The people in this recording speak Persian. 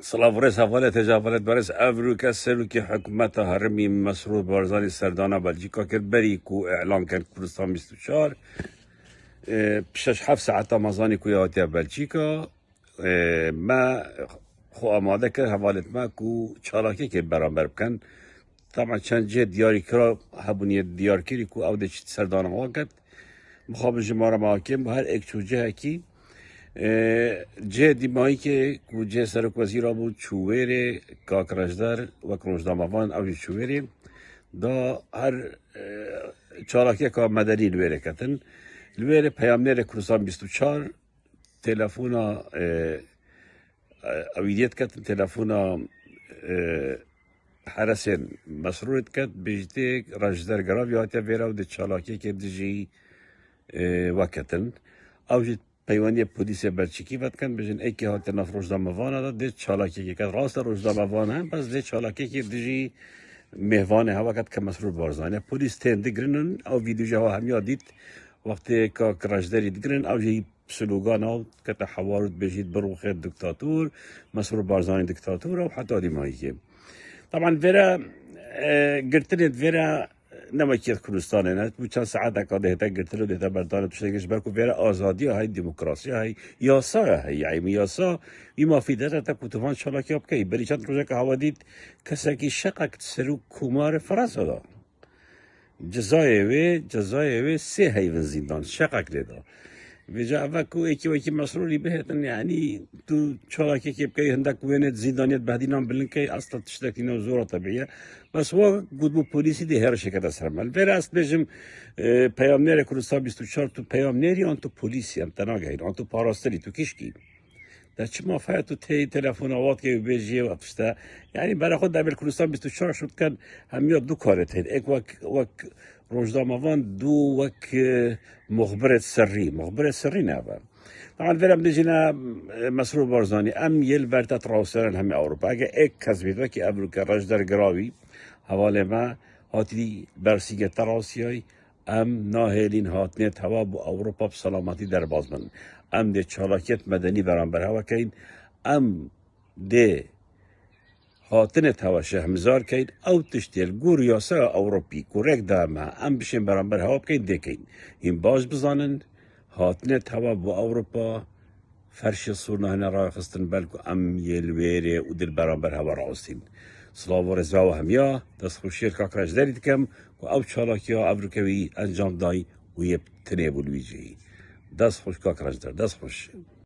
سلاورس حوالت جوالت برس افروکا سلوکی حکومت هرمی مسرور بارزانی سردانا بلژیکا کرد بری کو اعلان کرد کردستان 24 پیشش 7 ساعت مزانی کو یاتی بلژیکا ما خو آماده کرد حوالت ما کو چالاکی که برابر بکن طبعا چند جه دیاری کرا هبونی دیار کری کو او ده سردانا واقعت مخابن جماره محاکم هر ایک چوجه کی جه دیمایی که کوجه سرک وزیر بود چووره کاکرشدار و کنجداموان او چووره دا هر چالاکی که مدنی لویره کتن لویره پیامنر کروسان 24 تلفونا اویدیت کتن تلفونا حرسین مسرورت کت بجده رجدر گراوی هاتیا ویره و ده چالاکی که دجی وکتن او جد پیوانی پلیس بلژیکی وقت کن بجن ای که هات ناف روزنامه‌وان داد ده چالاکی که کد راست روزنامه‌وان هم پس ده چالاکی که دیجی مهوان هوا کد که مسرور بارزانه پلیس تند گرنن او ویدیو جوا هم یادید وقتی که کراشداری دگرن او جی سلوگان او که تحوارد بجید بروخ دکتاتور مسرور بارزانه دکتاتور او حتی دیمایی که طبعا فيرا قلت فيرا نما كيت كردستان هنا وكان ساعات كده هتا قلت له ده بردانه تشتغلش بالكو فيرا ازادي هاي ديمقراطيه هاي ياسا هي يعني ياسا بما في ذاتها تكوتفان شاء كي بكي بري چند روزه که هوادید کساکی شقق تسرو کمار فرانسا دا جزایوی سه هیون زندان شقق لیدا ویجا اوکو ایکی مسروری بهتن یعنی تو چالاکی که بکی هندک وینت زندانیت بعدینام بلن که اصلا تشتکی نو زورا طبیعیه بس وا گود بو پلیسی دی هر شکت سرمال ویر است بجم پیامنر کردستان 24 تو پیامنری آن تو پلیسی هم تناگهین آن تو پاراستری تو کشکی در چه مافیه تو تی تلفنات که بیجی و افشته یعنی برای خود در کردستان 24 شد کن همیاد دو کارت هید ایک وک روزنامه‌وان دو وک مخبرت سری نه طبعا فيلم نجينا مسرور بارزاني ام يل برتت راوسرن هم اوروبا اگه ایک کسبید وکی امریکا رجدر گراوی حواله ما هاتی برسیگه تراسیای ام ناهلین هاتنیت هوا بو اوروپا بسلامتی در بازمن ام ده چالاکیت مدنی برانبر هوا کین ام ده هاتنت هوا شهمزار کین او تشتیل گور یاسا اوروپی کورک داما ام بشین برانبر هوا بکین ده کین این باز بزانن هاتنت هوا بو اوروپا فرش صورنا هنا راه خستن بالكو ام يلويري ودل برانبر هوا راوستين سلاو رزاو هميا دست خوشير كاكراج داري دكم و او چالاكيا افريكوي انجام داي ويب تنيبول ويجي دست خوش كاكراج دار دست خوش